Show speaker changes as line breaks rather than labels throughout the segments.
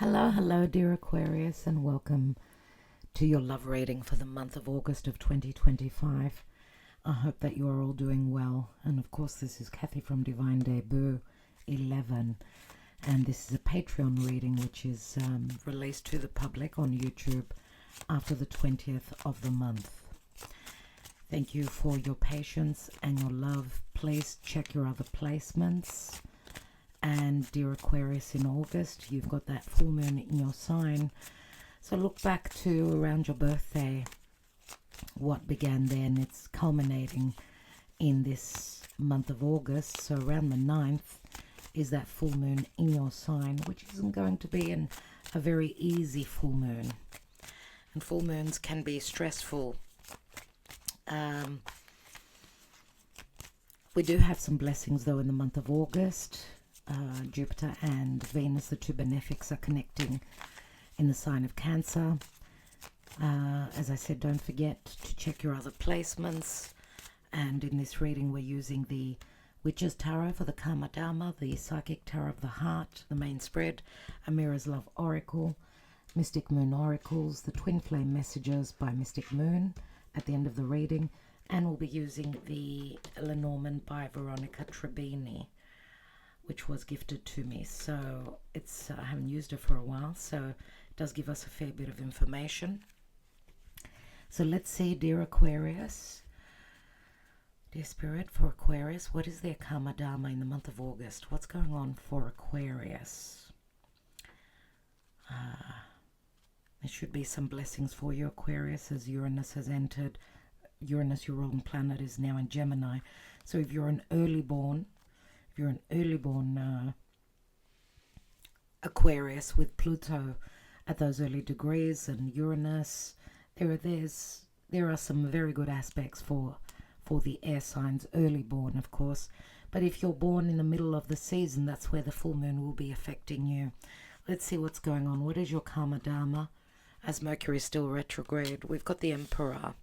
Hello, dear Aquarius, and welcome to your love reading for the month of August of 2025. I hope that you are all doing well. And of course, this is Kathy from Divine Debut 11. And this is a Patreon reading which is released to the public on YouTube after the 20th of the month. Thank you for your patience and your love. Please check your other placements. And dear Aquarius, in August, you've got that full moon in your sign. So look back to around your birthday, what began then. It's culminating in this month of August. So around the 9th is that full moon in your sign, which isn't going to be a very easy full moon. And full moons can be stressful. We do have some blessings, though, in the month of August. Jupiter and Venus, the two benefics, are connecting in the sign of Cancer. As I said, don't forget to check your other placements. And in this reading, we're using the Witch's Tarot for the Karma Dharma, the Psychic Tarot of the Heart, the main spread, Amira's Love Oracle, Mystic Moon Oracles, the Twin Flame Messages by Mystic Moon at the end of the reading. And we'll be using the Lenormand by Veronica Trebini, which was gifted to me. So it's I haven't used it for a while, so it does give us a fair bit of information. So let's see, dear Aquarius, dear Spirit, for Aquarius, what is their Karma Dharma in the month of August? What's going on for Aquarius? There should be some blessings for you, Aquarius, as Uranus has entered. Uranus, your ruling planet, is now in Gemini. So if you're an early born Aquarius with Pluto at those early degrees and Uranus, there are some very good aspects for the air signs, early born, of course. But if you're born in the middle of the season, that's where the full moon will be affecting you. Let's see what's going on. What is your Karma Dharma as Mercury is still retrograde? We've got the Emperor.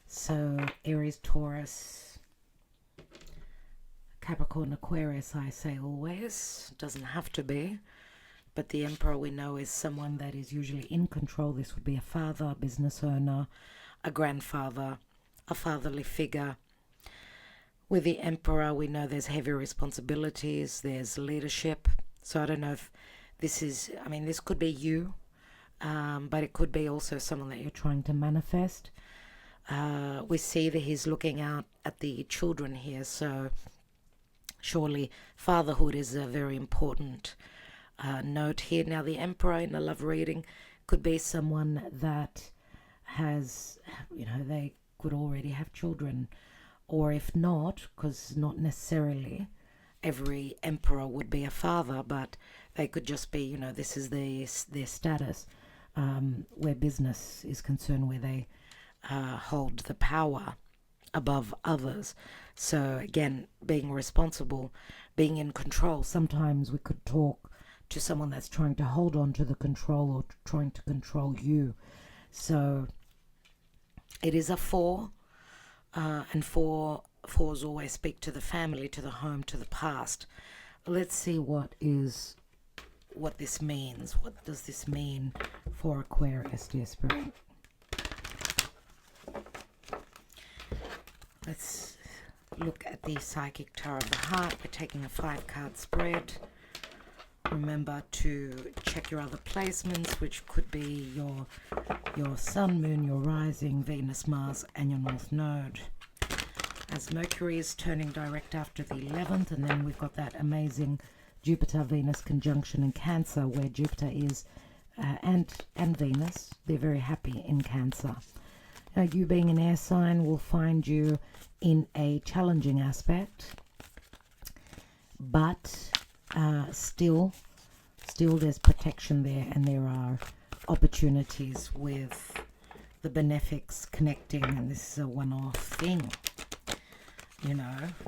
So Aries, Taurus, Capricorn, Aquarius, I say always. Doesn't have to be. But the Emperor, we know, is someone that is usually in control. This would be a father, a business owner, a grandfather, a fatherly figure. With the Emperor, we know there's heavy responsibilities. There's leadership. So I don't know if this is, this could be you. But it could be also someone that you're trying to manifest. We see that he's looking out at the children here. So surely fatherhood is a very important note here. Now the Emperor in a love reading could be someone that has, they could already have children. Or if not, because not necessarily every Emperor would be a father, but they could just be, this is their status where business is concerned, where they hold the power above others. So again, being responsible, being in control. Sometimes we could talk to someone that's trying to hold on to the control or trying to control you. So it is a 4, and fours always speak to the family, to the home, to the past. Let's see what this means. What does this mean for Aquarius, dear Spirit? Let's look at the Psychic Tarot of the Heart. We're taking a 5-card spread. Remember to check your other placements, which could be your Sun, Moon, your Rising, Venus, Mars, and your North Node. As Mercury is turning direct after the 11th, and then we've got that amazing Jupiter-Venus conjunction in Cancer, where Jupiter is, and Venus, they're very happy in Cancer. You being an air sign will find you in a challenging aspect, but still there's protection there, and there are opportunities with the benefics connecting, and this is a one-off thing.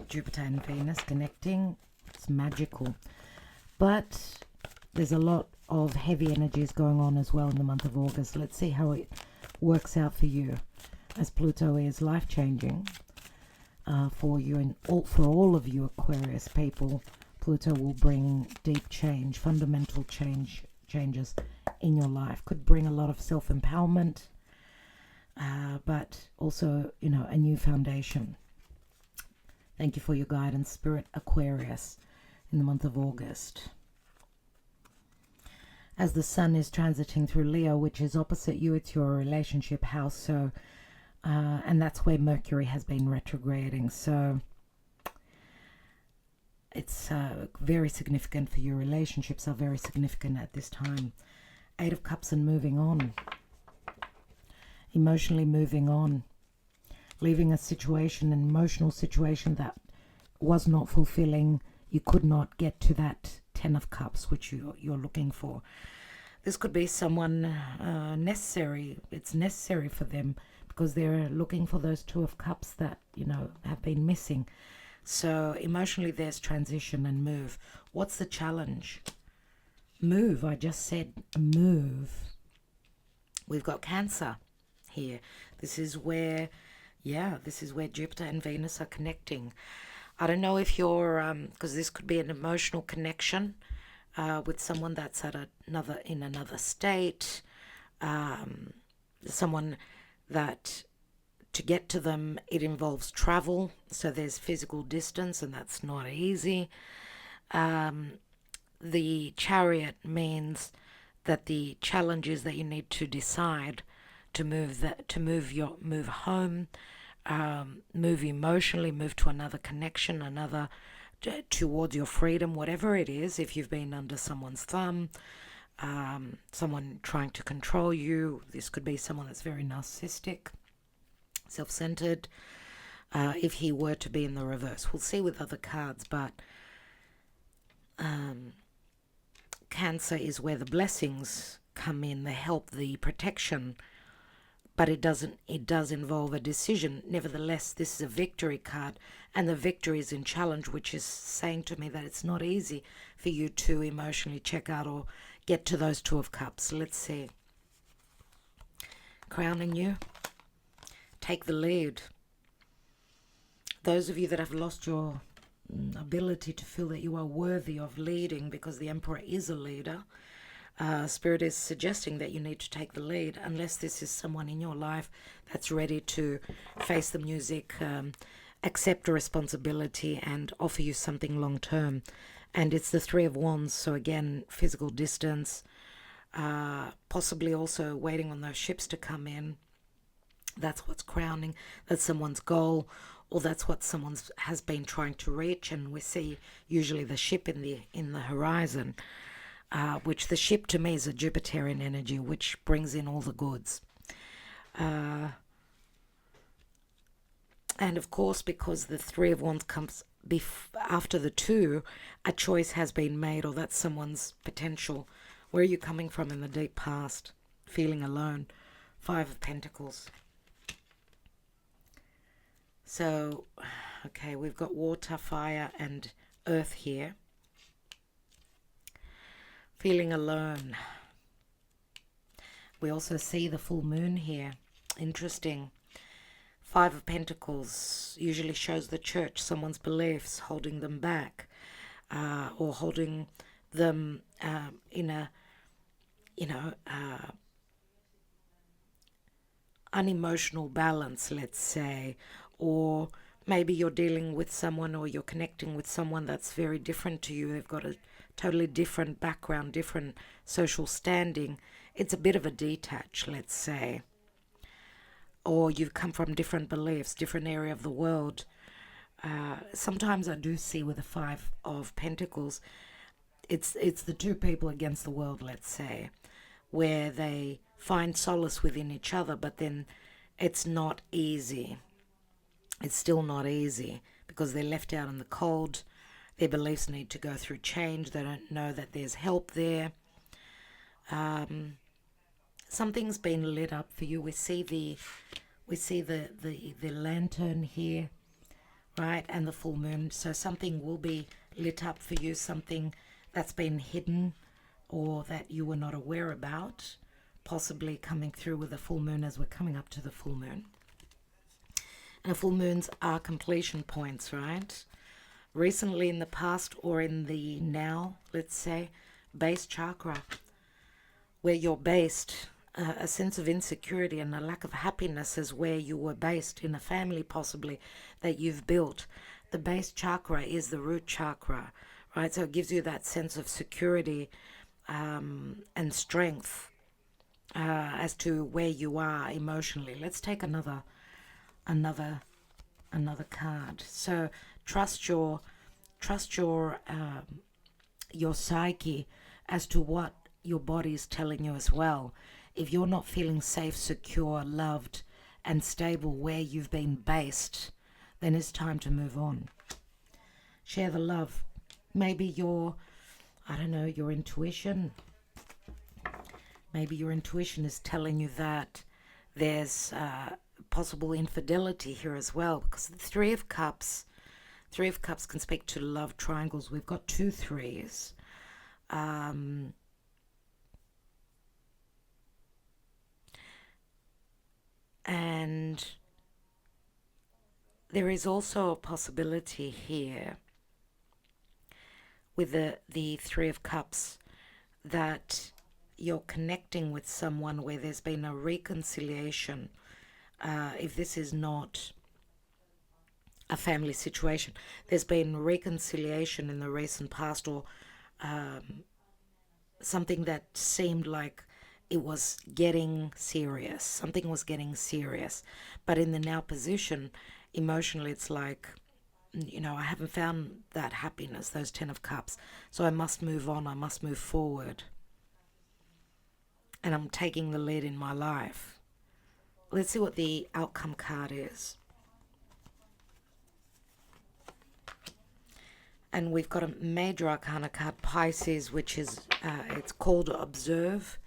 Jupiter and Venus connecting, it's magical. But there's a lot of heavy energies going on as well in the month of August. Let's see how it works out for you, as Pluto is life-changing for you, and for all of you Aquarius people. Pluto will bring deep change, fundamental change changes in your life. Could bring a lot of self-empowerment, but also, you know, a new foundation. Thank you for your guidance, Spirit, Aquarius, in the month of August. As the sun is transiting through Leo, which is opposite you, it's your relationship house. So, and that's where Mercury has been retrograding. So it's very significant for you. Relationships are very significant at this time. 8 of Cups and moving on. Emotionally moving on. Leaving a situation, an emotional situation that was not fulfilling. You could not get to that 10 of Cups, which you're looking for. This could be someone necessary. It's necessary for them because they're looking for those 2 of Cups that, you know, have been missing. So emotionally there's transition and move. What's the challenge? Move. I just said move. We've got Cancer here. This is where, this is where Jupiter and Venus are connecting. I don't know if you're, because this could be an emotional connection with someone that's at in another state, someone that to get to them it involves travel, so there's physical distance, and that's not easy. The Chariot means that the challenge is that you need to decide to move home. Move emotionally, move to another connection, towards your freedom, whatever it is. If you've been under someone's thumb, someone trying to control you, this could be someone that's very narcissistic, self-centered. If he were to be in the reverse, we'll see with other cards, but Cancer is where the blessings come in, the help, the protection. But it does involve a decision. Nevertheless, this is a victory card, and the victory is in challenge, which is saying to me that it's not easy for you to emotionally check out or get to those 2 of Cups. Let's see. Crowning you. Take the lead. Those of you that have lost your ability to feel that you are worthy of leading, because the Emperor is a leader, Spirit is suggesting that you need to take the lead, unless this is someone in your life that's ready to face the music, accept a responsibility and offer you something long term. And it's the 3 of Wands, so again, physical distance, possibly also waiting on those ships to come in. That's what's crowning. That's someone's goal, or that's what someone has been trying to reach. And we see usually the ship in the horizon. Which the ship to me is a Jupiterian energy, which brings in all the goods. And of course, because the 3 of Wands comes after the 2, a choice has been made, or that's someone's potential. Where are you coming from in the deep past? Feeling alone. 5 of Pentacles. So, okay, we've got water, fire, and earth here. Feeling alone. We also see the full moon here. Interesting. 5 of Pentacles usually shows the church, someone's beliefs, holding them back, or holding them in a, unemotional balance, let's say. Or maybe you're dealing with someone, or you're connecting with someone that's very different to you. They've got a totally different background, different social standing. It's a bit of a detach, let's say. Or you've come from different beliefs, different area of the world. Sometimes I do see with the 5 of Pentacles, it's the 2 people against the world, let's say, where they find solace within each other, but then it's not easy. It's still not easy because they're left out in the cold. Their beliefs need to go through change. They don't know that there's help there. Something's been lit up for you. We see the lantern here, right, and the full moon. So something will be lit up for you. Something that's been hidden, or that you were not aware about, possibly coming through with the full moon as we're coming up to the full moon. And full moons are completion points, right? Recently in the past or in the now, let's say, base chakra. where you're based. A sense of insecurity and a lack of happiness is where you were based in a family, possibly, that you've built. The base chakra is the root chakra, right? So it gives you that sense of security and strength as to where you are emotionally. Let's take another card. So trust your psyche as to what your body is telling you as well. If you're not feeling safe, secure, loved, and stable where you've been based, then it's time to move on. Share the love. Maybe your intuition. Maybe your intuition is telling you that there's possible infidelity here as well, because the Three of Cups can speak to love triangles. We've got 2 3s. And there is also a possibility here with the Three of Cups that you're connecting with someone where there's been a reconciliation. If this is not a family situation, there's been reconciliation in the recent past, or something that seemed like it was getting serious. Something was getting serious. But in the now position, emotionally, it's like, I haven't found that happiness, those 10 of Cups. So I must move on. I must move forward. And I'm taking the lead in my life. Let's see what the outcome card is. And we've got a major arcana card, Pisces, which is, it's called Observe.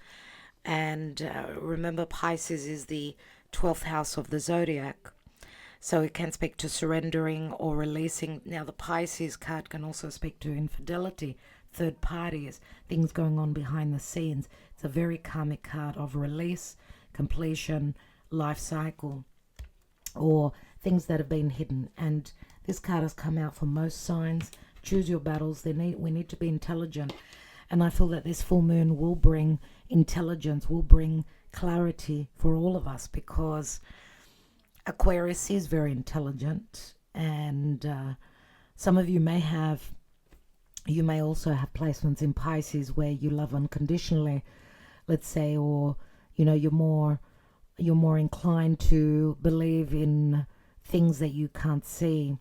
And remember, Pisces is the 12th house of the zodiac. So it can speak to surrendering or releasing. Now, the Pisces card can also speak to infidelity, third parties, things going on behind the scenes. It's a very karmic card of release, completion, life cycle, or things that have been hidden. And this card has come out for most signs. Choose your battles. We need to be intelligent. And I feel that this full moon will bring intelligence, will bring clarity for all of us, because Aquarius is very intelligent. And some of you may also have placements in Pisces where you love unconditionally, let's say, or you're more inclined to believe in things that you can't see.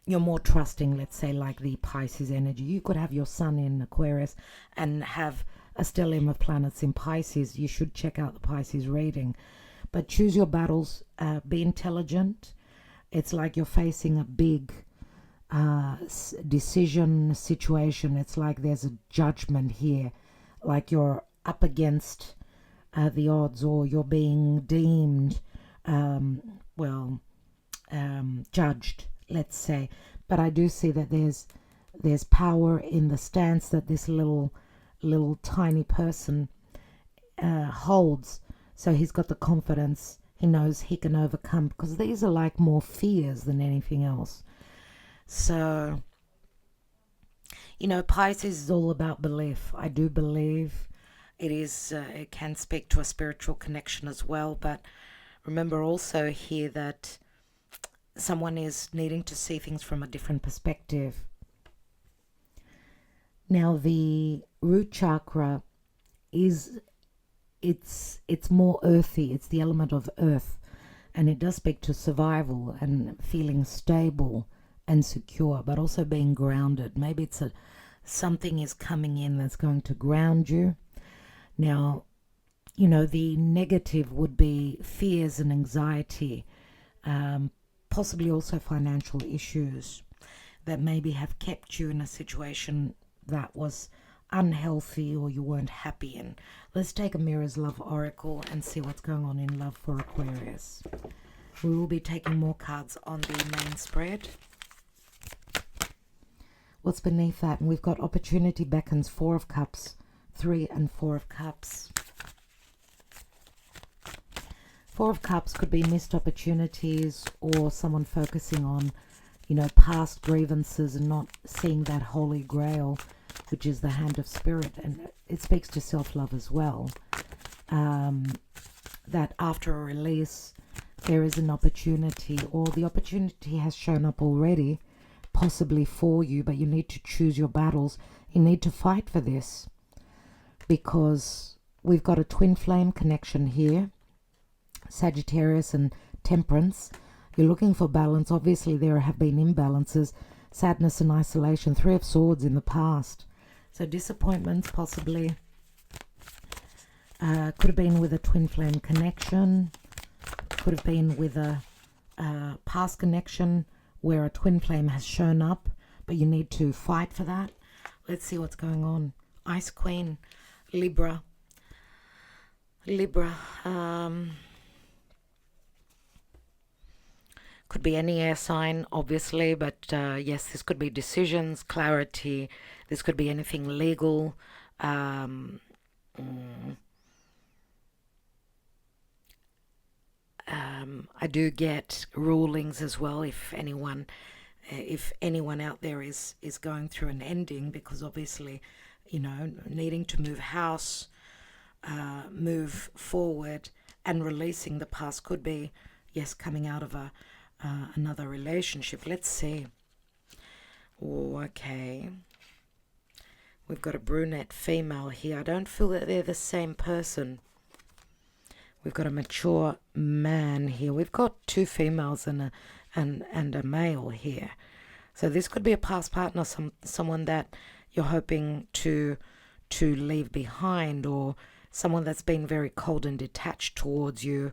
You're more trusting, let's say, like the Pisces energy. You could have your sun in Aquarius and have a stellium of planets in Pisces. You should check out the Pisces reading. But choose your battles. Be intelligent. It's like you're facing a big decision situation. It's like there's a judgment here. Like you're up against the odds, or you're being deemed, judged, let's say. But I do see that there's power in the stance that this little tiny person holds. So he's got the confidence. He knows he can overcome, because these are like more fears than anything else. So, Pisces is all about belief. I do believe it is. It can speak to a spiritual connection as well. But remember also here that someone is needing to see things from a different perspective. Now, the root chakra it's more earthy. It's the element of earth, and it does speak to survival and feeling stable and secure, but also being grounded. Maybe it's something is coming in that's going to ground you. Now, the negative would be fears and anxiety, possibly also financial issues that maybe have kept you in a situation that was unhealthy or you weren't happy in. Let's take a Mirror's Love Oracle and see what's going on in love for Aquarius. We will be taking more cards on the main spread. What's beneath that? And we've got Opportunity Beckons, 4 of Cups, 3 and 4 of Cups. 4 of Cups could be missed opportunities, or someone focusing on, past grievances and not seeing that holy grail which is the hand of spirit, and it speaks to self-love as well. That after a release, there is an opportunity, or the opportunity has shown up already, possibly for you, but you need to choose your battles. You need to fight for this, because we've got a twin flame connection here, Sagittarius and Temperance. You're looking for balance. Obviously, there have been imbalances, sadness and isolation, Three of Swords in the past. So disappointments possibly. Could have been with a twin flame connection. Could have been with a past connection where a twin flame has shown up, but you need to fight for that. Let's see what's going on. Ice Queen, Libra. Could be any air sign, obviously, but yes, this could be decisions, clarity. This could be anything legal. I do get rulings as well if anyone out there is going through an ending, because obviously, needing to move house, move forward, and releasing the past could be, yes, coming out of another relationship. Let's see. Okay. We've got a brunette female here. I don't feel that they're the same person. We've got a mature man here. We've got two females and a male here. So this could be a past partner, someone that you're hoping to leave behind, or someone that's been very cold and detached towards you.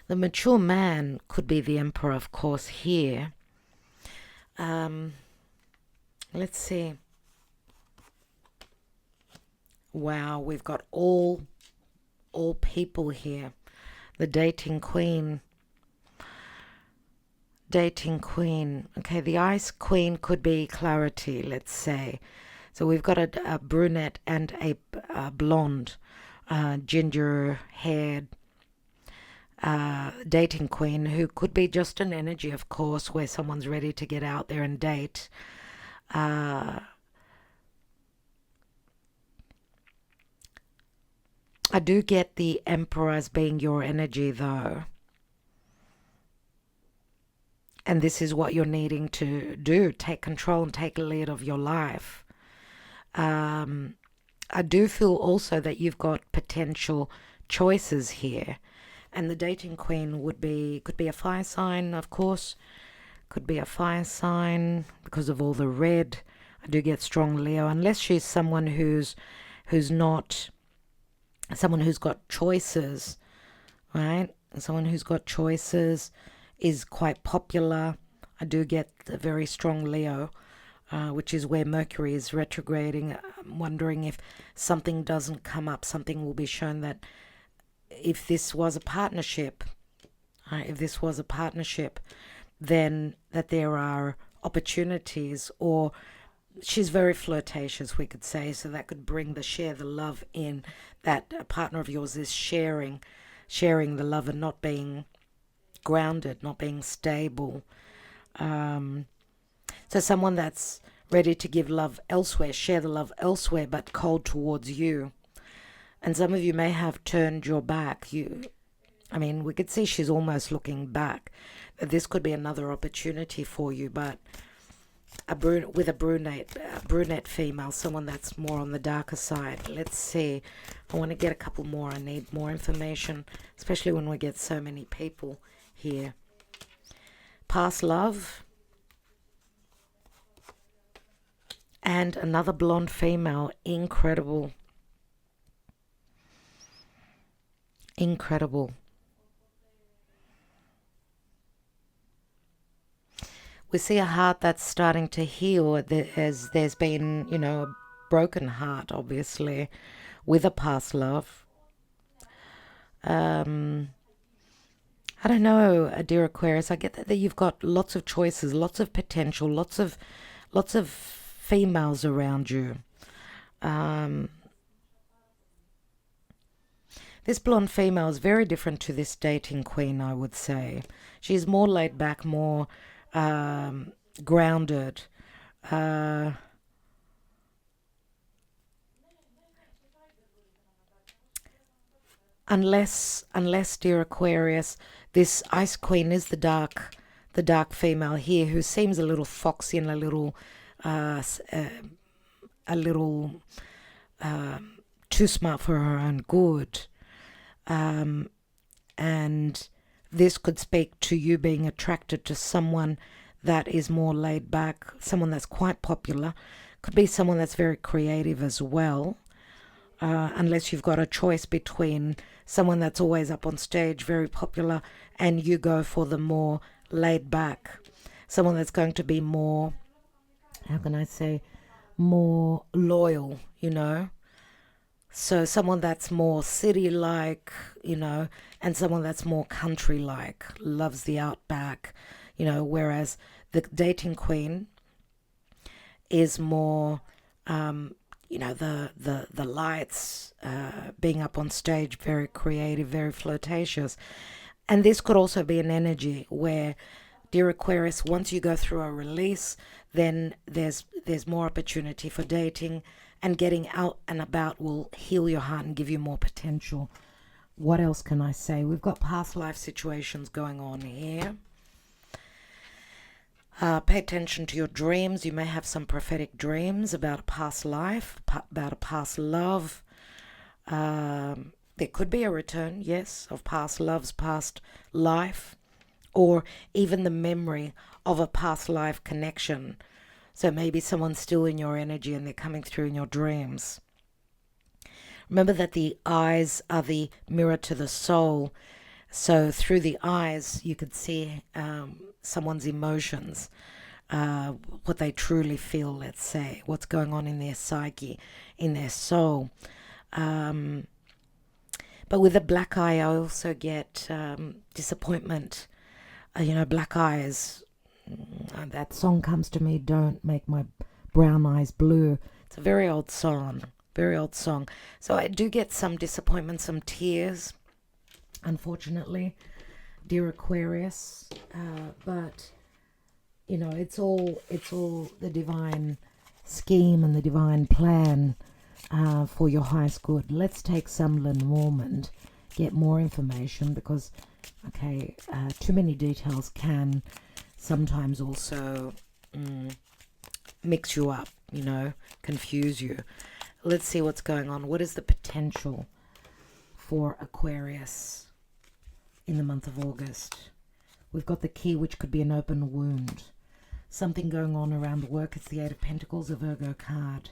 The mature man could be the Emperor, of course, here. Let's see. Wow, we've got all people here. The dating queen. Okay, the Ice Queen could be clarity, let's say. So we've got a brunette and a blonde, ginger-haired dating queen, who could be just an energy, of course, where someone's ready to get out there and date. I do get the Emperor as being your energy, though. And this is what you're needing to do. Take control and take a lead of your life. I do feel also that you've got potential choices here. And the dating queen could be a fire sign, of course. Could be a fire sign because of all the red. I do get strong Leo. Unless she's someone who's not... someone who's got choices, right? Someone who's got choices is quite popular. I do get a very strong Leo, which is where Mercury is retrograding. I'm wondering if something doesn't come up, something will be shown that if this was a partnership, then that there are opportunities, or she's very flirtatious, we could say, so that could bring share the love in, that a partner of yours is sharing the love and not being grounded, not being stable. So someone that's ready to give love elsewhere, share the love elsewhere, but cold towards you. And some of you may have turned your back. We could see she's almost looking back. This could be another opportunity for you, but with a brunette female, someone that's more on the darker side. Let's see. I want to get a couple more. I need more information, especially when we get so many people here. Past love. And another blonde female. Incredible. We see a heart that's starting to heal, as there's been, a broken heart, obviously, with a past love. I don't know, dear Aquarius. I get that you've got lots of choices, lots of potential, lots of females around you. This blonde female is very different to this dating queen, I would say. She's more laid back, more grounded. Uh, unless, dear Aquarius, this Ice Queen is the dark female here who seems a little foxy and uh, a little too smart for her own good. Um, and this could speak to you being attracted to someone that is more laid back, someone that's quite popular. Could be someone that's very creative as well. Unless you've got a choice between someone that's always up on stage, very popular, and you go for the more laid back, someone that's going to be more, how can I say, more loyal, you know. So someone that's more city like, you know, and someone that's more country like, loves the outback, you know, whereas the dating queen is more, you know, the lights, being up on stage, very creative, very flirtatious. And this could also be an energy where, dear Aquarius, once you go through a release, then there's more opportunity for dating, and getting out and about will heal your heart and give you more potential. What else can I say? We've got past life situations going on here. Pay attention to your dreams. You may have some prophetic dreams about a past life, about a past love. There could be a return, yes, of past loves, past life, or even the memory of a past life connection. So maybe someone's still in your energy and they're coming through in your dreams. Remember that the eyes are the mirror to the soul. So through the eyes, you could see someone's emotions, what they truly feel, let's say, what's going on in their psyche, in their soul. But with a black eye, I also get disappointment. You know, black eyes. That song comes to me, Don't Make My Brown Eyes Blue. It's a very old song, very old song. So I do get some disappointment, some tears, unfortunately, dear Aquarius. But, you know, it's all the divine scheme and the divine plan for your highest good. Let's take Summerlin Mormont, get more information because, okay, too many details can sometimes also mix you up, you know, confuse you. Let's see what's going on. What is the potential for Aquarius in the month of August? We've got the key, which could be an open wound. Something going on around the work. It's the Eight of Pentacles, a Virgo card.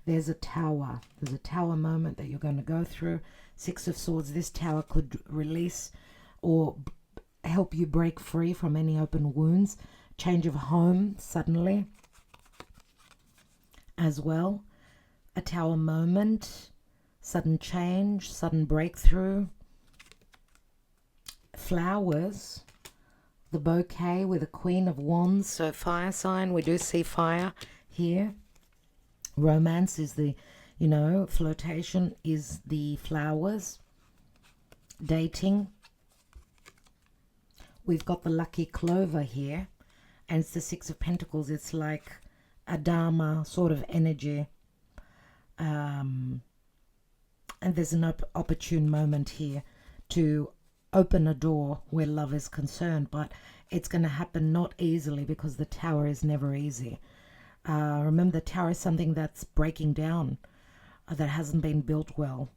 There's a tower. There's a tower moment that you're going to go through. Six of Swords. This tower could release or help you break free from any open wounds. Change of home suddenly as well. A tower moment. Sudden change. Sudden breakthrough. Flowers. The bouquet with a Queen of Wands. So fire sign. We do see fire here. Romance is the, you know, flirtation is the flowers. Dating. We've got the lucky clover here, and it's the Six of Pentacles. It's like a Dharma sort of energy. And there's an opportune moment here to open a door where love is concerned, but it's going to happen not easily because the tower is never easy. Remember, the tower is something that's breaking down, that hasn't been built well,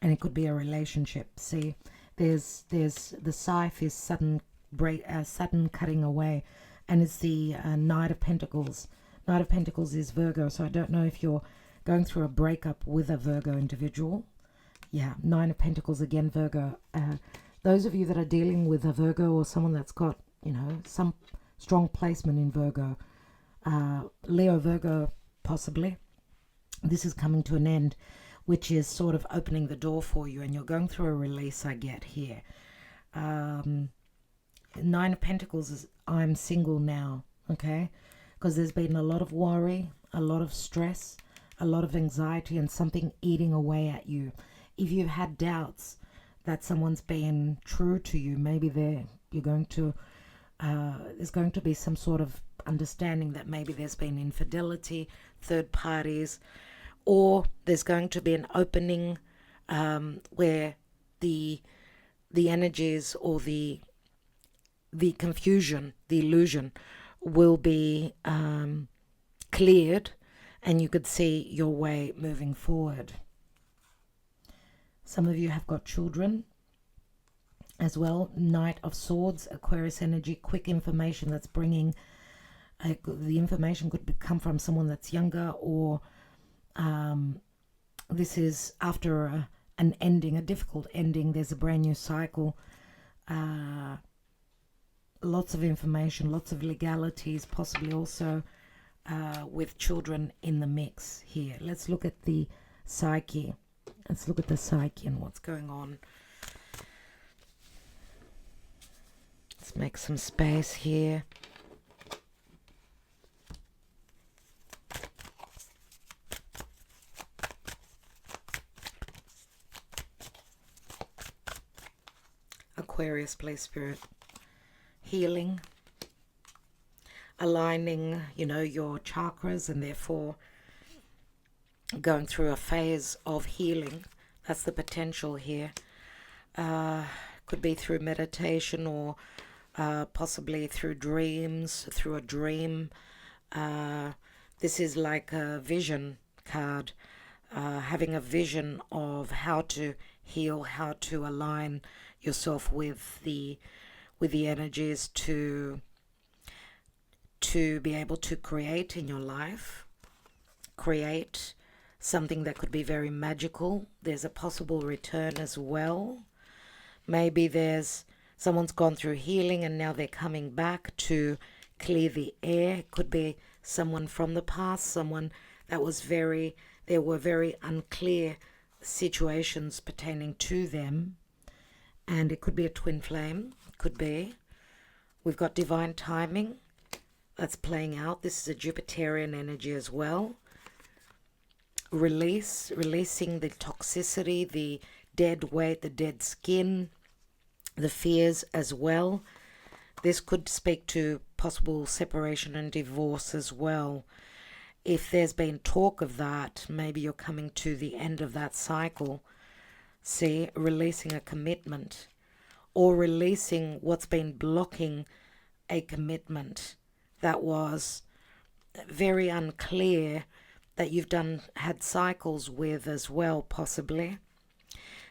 and it could be a relationship. See, there's the scythe is sudden cutting away, and it's the Knight of Pentacles. Knight of Pentacles is Virgo, so I don't know if you're going through a breakup with a Virgo individual. Yeah, Nine of Pentacles again, Virgo. Those of you that are dealing with a Virgo or someone that's got, you know, some strong placement in Virgo, Leo, Virgo, possibly, this is coming to an end, which is sort of opening the door for you, and you're going through a release, I get here. Nine of Pentacles is, I'm single now, okay? Because there's been a lot of worry, a lot of stress, a lot of anxiety, and something eating away at you. If you've had doubts that someone's been true to you, maybe you're going to there's going to be some sort of understanding that maybe there's been infidelity, third parties, or there's going to be an opening where the energies or the confusion, the illusion will be cleared, and you could see your way moving forward. Some of you have got children as well. Knight of Swords, Aquarius energy, quick information that's bringing, the information could come from someone that's younger, or this is after an ending, a difficult ending. There's a brand new cycle. Lots of information, lots of legalities, possibly also with children in the mix here. Let's look at the psyche. Let's look at the psyche and what's going on. Let's make some space here. Aquarius, please, Spirit. Healing, aligning, your chakras, and therefore going through a phase of healing. That's the potential here. Could be through meditation, or possibly through dreams, through a dream. This is like a vision card, having a vision of how to heal, how to align yourself with the energies to be able to create in your life, create something that could be very magical. There's a possible return as well. Maybe someone's gone through healing and now they're coming back to clear the air. It could be someone from the past, someone that there were very unclear situations pertaining to them. And it could be a twin flame, could be. We've got divine timing that's playing out. This is a Jupiterian energy as well. Releasing the toxicity, the dead weight, the dead skin, the fears as well. This could speak to possible separation and divorce as well. If there's been talk of that, maybe you're coming to the end of that cycle. See, releasing a commitment, or releasing what's been blocking a commitment that was very unclear, that you've had cycles with as well, possibly.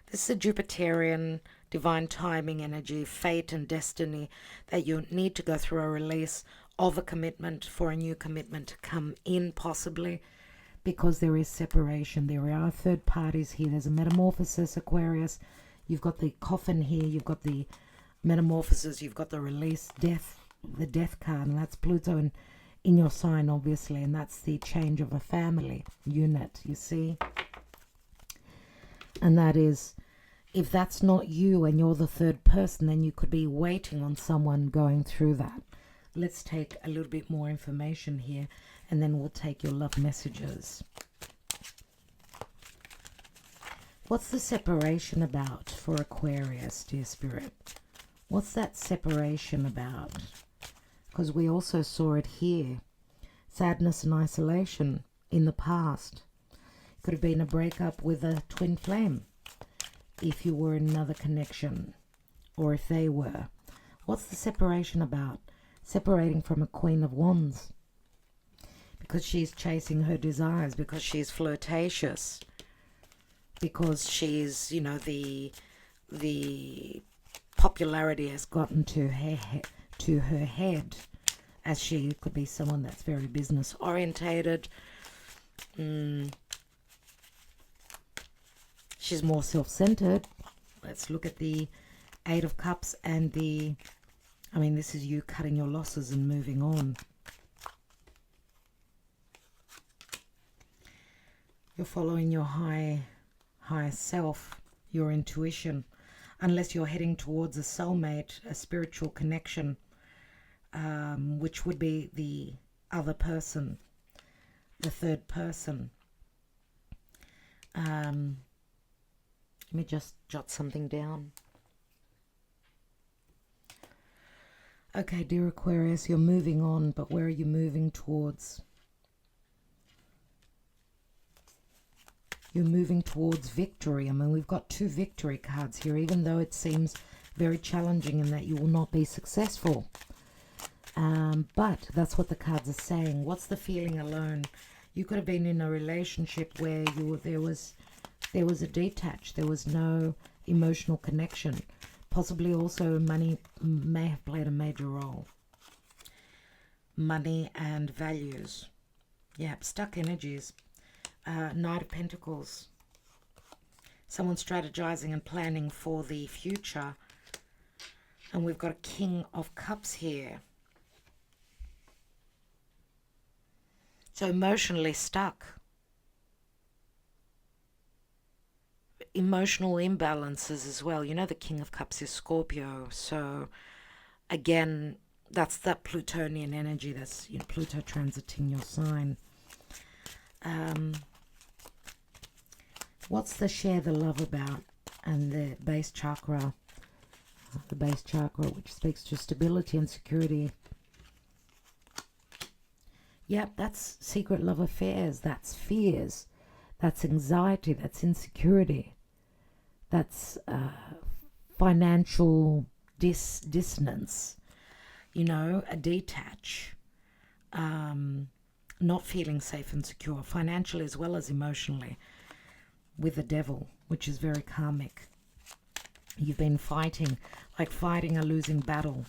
This is a Jupiterian divine timing energy, fate and destiny, that you need to go through a release of a commitment for a new commitment to come in, possibly, because there is separation. There are third parties here. There's a metamorphosis, Aquarius. You've got the coffin here. You've got the metamorphosis. You've got the release, death, the death card, and that's Pluto in your sign, obviously, and that's the change of a family unit, you see. And that is, if that's not you and you're the third person, then you could be waiting on someone going through that. Let's take a little bit more information here, and then we'll take your love messages. What's the separation about for Aquarius, dear Spirit? What's that separation about? Because we also saw it here. Sadness and isolation in the past. Could have been a breakup with a twin flame, if you were in another connection, or if they were. What's the separation about? Separating from a Queen of Wands. Because she's chasing her desires, because she's flirtatious, because she's, the popularity has gotten to her head, as she could be someone that's very business orientated. She's more self-centered. Let's look at the Eight of Cups and this is you cutting your losses and moving on. You're following your higher self, your intuition, unless you're heading towards a soulmate, a spiritual connection, which would be the other person, the third person. Let me just jot something down. Okay, dear Aquarius, you're moving on, but where are you moving towards? You're moving towards victory. I mean, we've got 2 victory cards here, even though it seems very challenging in that you will not be successful. But that's what the cards are saying. What's the feeling alone? You could have been in a relationship where there was a detach. There was no emotional connection. Possibly also money may have played a major role. Money and values. Yeah, stuck energies. Knight of Pentacles. Someone strategizing and planning for the future. And we've got a King of Cups here. So emotionally stuck. Emotional imbalances as well. You know, the King of Cups is Scorpio. So again, that's that Plutonian energy. That's, you know, Pluto transiting your sign. What's the share the love about? And the base chakra. The base chakra, which speaks to stability and security. Yep, that's secret love affairs. That's fears. That's anxiety. That's insecurity. That's financial dissonance. You know, a detach. Not feeling safe and secure, financially as well as emotionally. With the devil, which is very karmic. You've been fighting, like fighting a losing battle.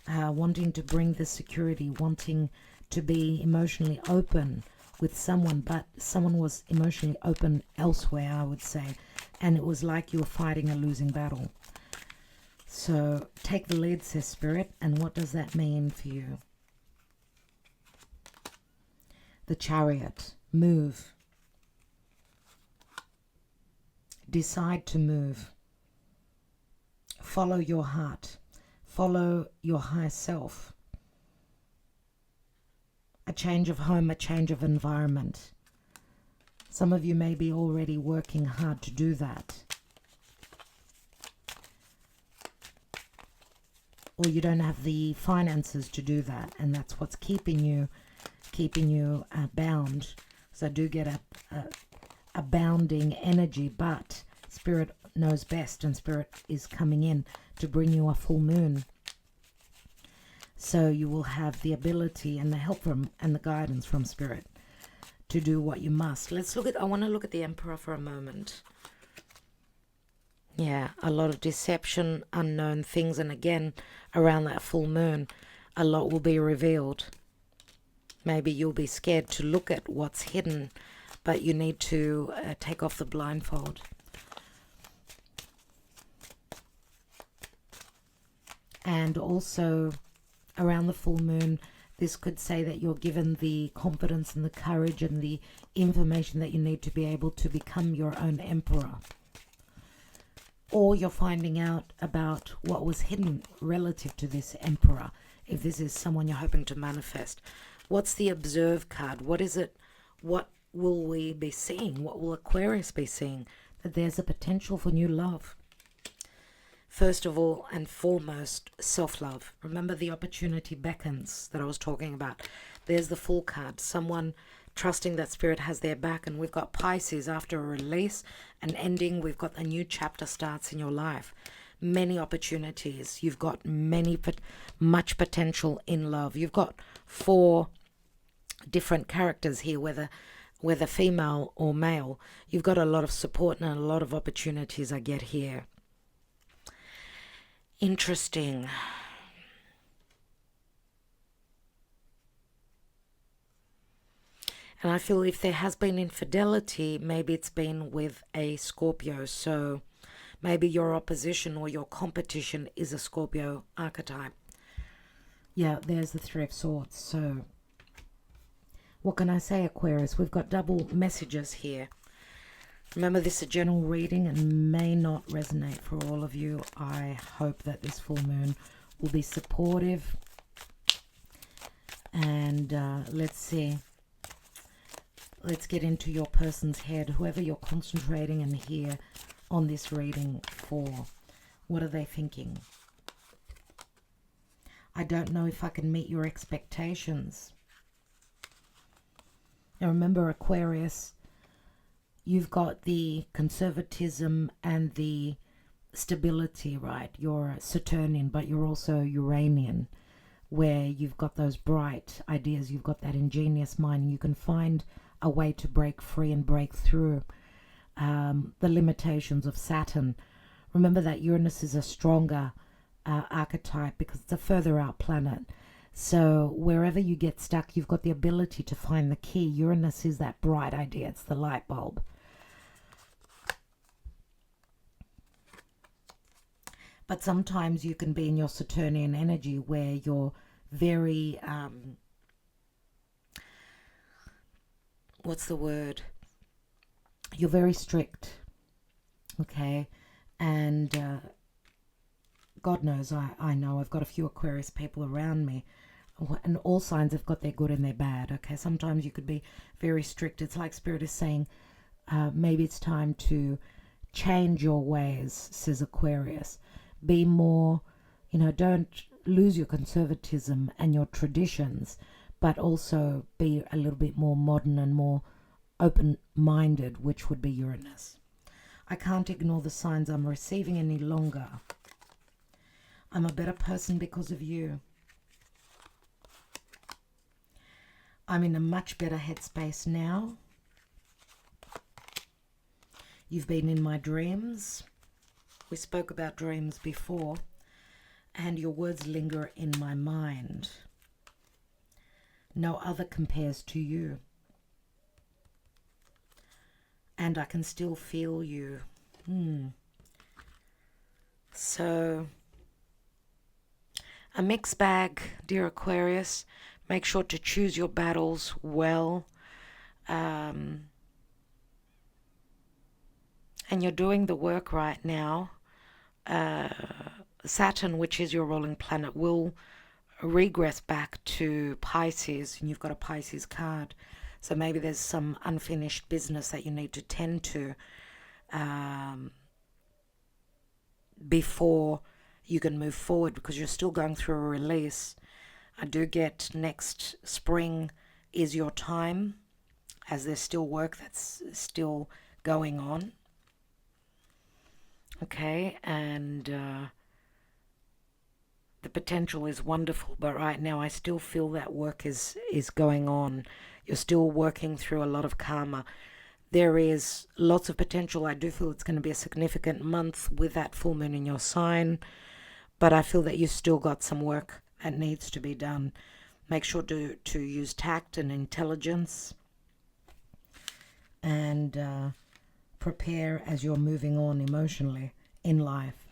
Wanting to bring the security, wanting to be emotionally open with someone, but someone was emotionally open elsewhere, I would say. And it was like you were fighting a losing battle. So take the lead, says Spirit. And what does that mean for you? The Chariot. Move. Decide to move. Follow your heart. Follow your higher self. A change of home, a change of environment. Some of you may be already working hard to do that. Or you don't have the finances to do that, and that's what's keeping you bound. So I do get a bounding energy, but Spirit knows best, and Spirit is coming in to bring you a full moon. So you will have the ability and the help from and the guidance from Spirit to do what you must. I want to look at the Emperor for a moment. Yeah, a lot of deception, unknown things, and again, around that full moon, a lot will be revealed. Maybe you'll be scared to look at what's hidden, but you need to take off the blindfold. And also, around the full moon, this could say that you're given the confidence and the courage and the information that you need to be able to become your own emperor. Or you're finding out about what was hidden relative to this emperor, if this is someone you're hoping to manifest. What's the observe card? What is it? What will we be seeing? What will Aquarius be seeing? That there's a potential for new love. First of all and foremost, self-love. Remember the opportunity beckons that I was talking about. There's the Fool card. Someone trusting that Spirit has their back. And we've got Pisces. After a release, an ending, we've got a new chapter starts in your life. Many opportunities. You've got much potential in love. You've got 4 different characters here, whether female or male. You've got a lot of support and a lot of opportunities I get here. Interesting. And I feel if there has been infidelity, maybe it's been with a Scorpio. So maybe your opposition or your competition is a Scorpio archetype. Yeah, there's the 3 of Swords. So what can I say, Aquarius? We've got double messages here. Remember, this is a general reading and may not resonate for all of you. I hope that this full moon will be supportive. And let's see. Let's get into your person's head. Whoever you're concentrating and here on this reading for, what are they thinking? I don't know if I can meet your expectations. Now remember, Aquarius, you've got the conservatism and the stability, right? You're Saturnian, but you're also Uranian, where you've got those bright ideas, you've got that ingenious mind, and you can find a way to break free and break through the limitations of Saturn. Remember that Uranus is a stronger archetype because it's a further out planet. So wherever you get stuck, you've got the ability to find the key. Uranus is that bright idea. It's the light bulb. But sometimes you can be in your Saturnian energy where you're very, what's the word? You're very strict, okay? And God knows, I know I've got a few Aquarius people around me, and all signs have got their good and their bad, okay? Sometimes you could be very strict. It's like Spirit is saying, maybe it's time to change your ways, says Aquarius. Be more, don't lose your conservatism and your traditions, but also be a little bit more modern and more open-minded, which would be Uranus. I can't ignore the signs I'm receiving any longer. I'm a better person because of you. I'm in a much better headspace now. You've been in my dreams. We spoke about dreams before, and your words linger in my mind. No other compares to you. And I can still feel you. So, a mixed bag, dear Aquarius. Make sure to choose your battles well. And you're doing the work right now. Saturn, which is your ruling planet, will regress back to Pisces, and you've got a Pisces card. So maybe there's some unfinished business that you need to tend to before you can move forward, because you're still going through a release. I do get next spring is your time, as there's still work that's still going on. Okay, and the potential is wonderful, but right now I still feel that work is going on. You're still working through a lot of karma. There is lots of potential. I do feel it's going to be a significant month with that full moon in your sign, but I feel that you still got some work that needs to be done. Make sure to use tact and intelligence, and prepare as you're moving on emotionally in life.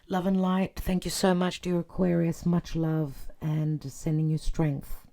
Love and light. Thank you so much, dear Aquarius. Much love, and sending you strength.